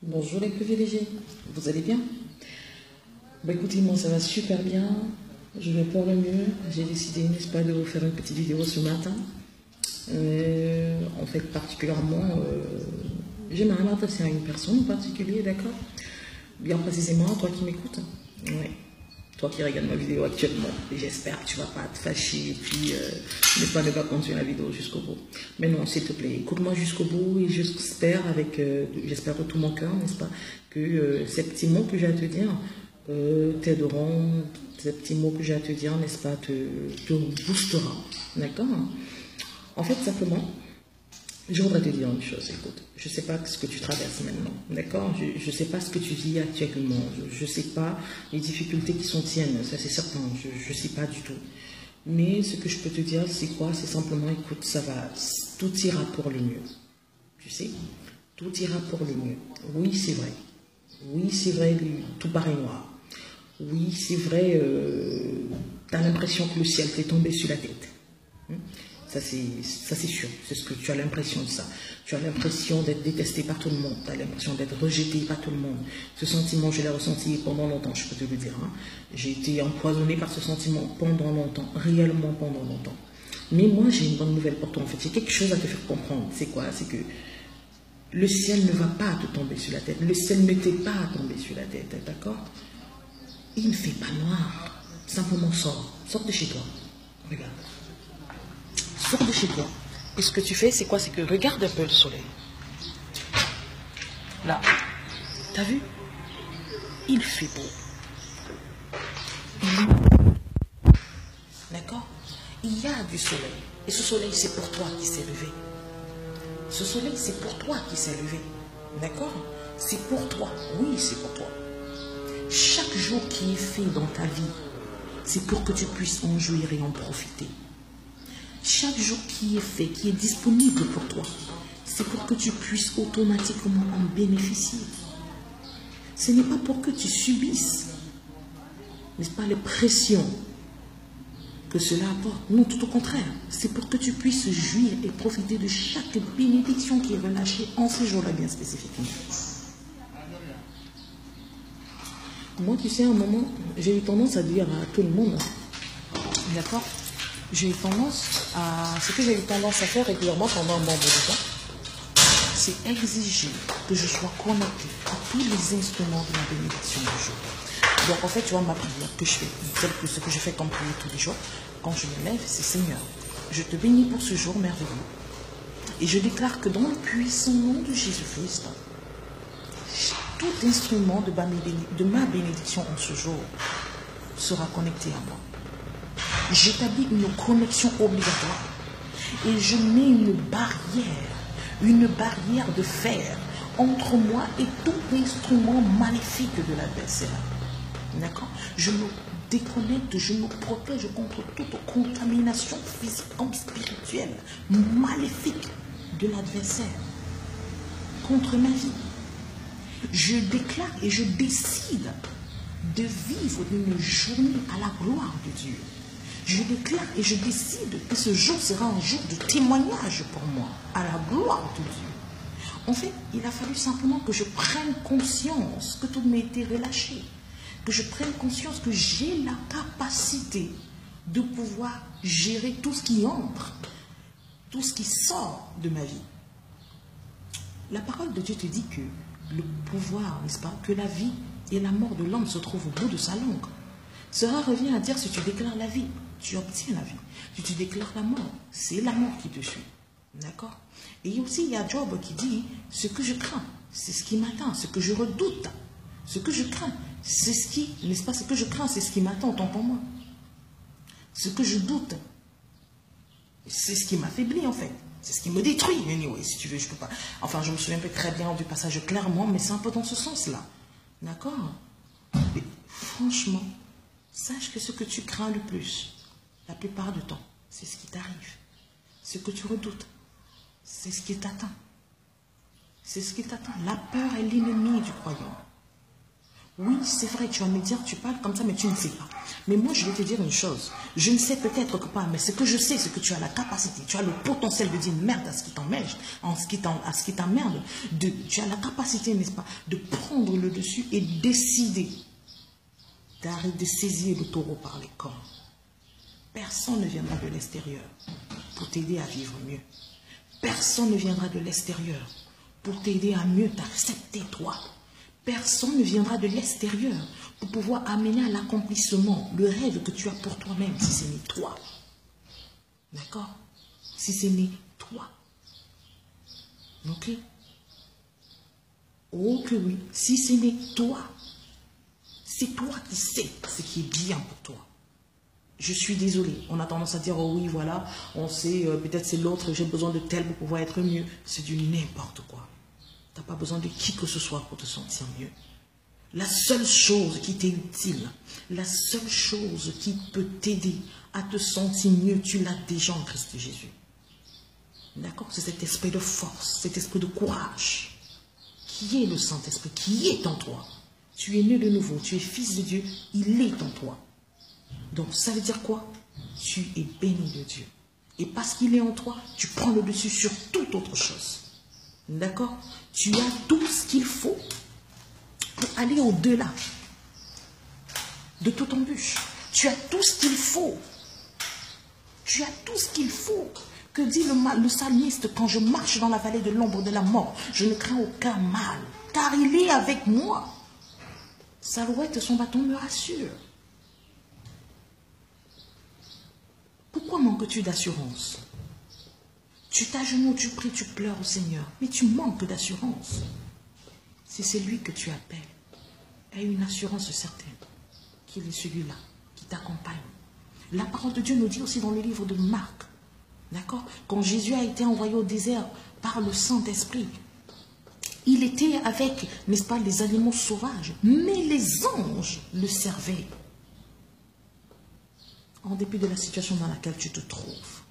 Bonjour les privilégiés, vous allez bien? Bah écoutez, moi ça va super bien, je vais pour le mieux. J'ai décidé, n'est-ce pas, de vous faire une petite vidéo ce matin. En fait, particulièrement, j'aimerais m'adresser à une personne en particulier, d'accord? Bien précisément, toi qui m'écoutes. Ouais. Toi qui regardes ma vidéo actuellement, j'espère que tu vas pas te fâcher et puis ne pas continuer la vidéo jusqu'au bout. Mais non, s'il te plaît, écoute-moi jusqu'au bout et j'espère de tout mon cœur, n'est-ce pas, que ces petits mots que j'ai à te dire t'aideront, ces petits mots que j'ai à te dire, n'est-ce pas, te boostera, d'accord? En fait, simplement, je voudrais te dire une chose, écoute, je ne sais pas ce que tu traverses maintenant, d'accord? Je ne sais pas ce que tu vis actuellement, je ne sais pas les difficultés qui sont tiennes, ça c'est certain, je ne sais pas du tout. Mais ce que je peux te dire, c'est quoi? C'est simplement, écoute, ça va, tout ira pour le mieux, tu sais? Tout ira pour le mieux. Oui c'est vrai, tout paraît noir. Oui c'est vrai, tu as l'impression que le ciel t'est tombé sur la tête. Ça c'est sûr, c'est ce que tu as l'impression de ça. Tu as l'impression d'être détesté par tout le monde, tu as l'impression d'être rejeté par tout le monde. Ce sentiment, je l'ai ressenti pendant longtemps, je peux te le dire. Hein. J'ai été empoisonné par ce sentiment pendant longtemps, réellement pendant longtemps. Mais moi, j'ai une bonne nouvelle pour toi. En fait, j'ai quelque chose à te faire comprendre. C'est quoi? C'est que le ciel ne va pas te tomber sur la tête. Le ciel ne t'est pas tombé sur la tête, d'accord? Il ne fait pas noir. Simplement sors. Sors de chez toi. Regarde. Sors de chez toi. Et ce que tu fais, c'est quoi? C'est que regarde un peu le soleil. Là. T'as vu? Il fait beau. D'accord? Il y a du soleil. Et ce soleil, c'est pour toi qui s'est levé. Ce soleil, c'est pour toi qui s'est levé. D'accord? C'est pour toi. Oui, c'est pour toi. Chaque jour qui est fait dans ta vie, c'est pour que tu puisses en jouir et en profiter. Chaque jour qui est fait, qui est disponible pour toi, c'est pour que tu puisses automatiquement en bénéficier. Ce n'est pas pour que tu subisses, n'est-ce pas, les pressions que cela apporte. Non, tout au contraire. C'est pour que tu puisses jouir et profiter de chaque bénédiction qui est relâchée en ce jour-là bien spécifiquement. Moi, tu sais, à un moment, j'ai eu tendance à dire à tout le monde, d'accord? J'ai eu tendance à... Ce que j'ai eu tendance à faire régulièrement pendant un bon bout de temps, c'est exiger que je sois connecté à tous les instruments de la bénédiction du jour. Donc en fait, tu vois, ma prière que je fais, ce que je fais comme prière tous les jours, quand je me lève, c'est Seigneur, je te bénis pour ce jour merveilleux. Et je déclare que dans le puissant nom de Jésus-Christ, tout instrument de ma bénédiction en ce jour sera connecté à moi. J'établis une connexion obligatoire et je mets une barrière de fer entre moi et tout instrument maléfique de l'adversaire. D'accord? Je me déconnecte, je me protège contre toute contamination physique comme spirituelle, maléfique de l'adversaire, contre ma vie. Je déclare et je décide de vivre une journée à la gloire de Dieu. Je déclare et je décide que ce jour sera un jour de témoignage pour moi, à la gloire de Dieu. En fait, il a fallu simplement que je prenne conscience que tout m'a été relâché, que je prenne conscience que j'ai la capacité de pouvoir gérer tout ce qui entre, tout ce qui sort de ma vie. La parole de Dieu te dit que le pouvoir, n'est-ce pas, que la vie et la mort de l'homme se trouvent au bout de sa langue. Cela revient à dire, si tu déclares la vie, tu obtiens la vie. Si tu déclares la mort, c'est la mort qui te suit. D'accord? Et aussi, il y a Job qui dit, ce que je crains, c'est ce qui m'attend, ce que je redoute. Ce que je crains, c'est ce qui, n'est-ce pas, ce que je crains, c'est ce qui m'attend, autant pour moi. Ce que je doute, c'est ce qui m'affaiblit en fait. C'est ce qui me détruit. Anyway, si tu veux, je peux pas. Enfin, je me souviens pas très bien du passage clairement, mais c'est un peu dans ce sens-là. D'accord? Mais franchement, sache que ce que tu crains le plus, la plupart du temps, c'est ce qui t'arrive. Ce que tu redoutes, c'est ce qui t'attend. C'est ce qui t'attend. La peur est l'ennemi du croyant. Oui, c'est vrai, tu vas me dire, tu parles comme ça, mais tu ne sais pas. Mais moi, je vais te dire une chose. Je ne sais peut-être que pas, mais ce que je sais, c'est que tu as la capacité, tu as le potentiel de dire merde à ce qui t'emmerde, à ce qui t'emmerde. Tu as la capacité, n'est-ce pas, de prendre le dessus et décider d'arrêter de saisir le taureau par les cornes. Personne ne viendra de l'extérieur pour t'aider à vivre mieux. Personne ne viendra de l'extérieur pour t'aider à mieux t'accepter, toi. Personne ne viendra de l'extérieur pour pouvoir amener à l'accomplissement le rêve que tu as pour toi-même, si c'est né toi. D'accord? Si c'est né toi. Ok? Oh que oui, si c'est né toi. C'est toi qui sais ce qui est bien pour toi. Je suis désolée, on a tendance à dire, oh oui, voilà, on sait, peut-être c'est l'autre, j'ai besoin de tel pour pouvoir être mieux. C'est du n'importe quoi. Tu n'as pas besoin de qui que ce soit pour te sentir mieux. La seule chose qui t'est utile, la seule chose qui peut t'aider à te sentir mieux, tu l'as déjà en Christ Jésus. D'accord? C'est cet esprit de force, cet esprit de courage, qui est le Saint-Esprit, qui est en toi. Tu es né de nouveau, tu es fils de Dieu, il est en toi. Donc ça veut dire quoi? Tu es béni de Dieu. Et parce qu'il est en toi, tu prends le dessus sur toute autre chose. D'accord? Tu as tout ce qu'il faut pour aller au-delà de toute embûche. Tu as tout ce qu'il faut. Tu as tout ce qu'il faut. Que dit le psalmiste? Quand je marche dans la vallée de l'ombre de la mort, je ne crains aucun mal, car il est avec moi. Sa louette et son bâton me rassurent. Pourquoi manques-tu d'assurance? Tu t'agenouilles, tu pries, tu pleures au Seigneur, mais tu manques d'assurance. Si c'est lui que tu appelles, aie une assurance certaine qu'il est celui-là qui t'accompagne. La parole de Dieu nous dit aussi dans le livre de Marc, d'accord, quand Jésus a été envoyé au désert par le Saint-Esprit, il était avec, n'est-ce pas, les animaux sauvages, mais les anges le servaient. En dépit de la situation dans laquelle tu te trouves,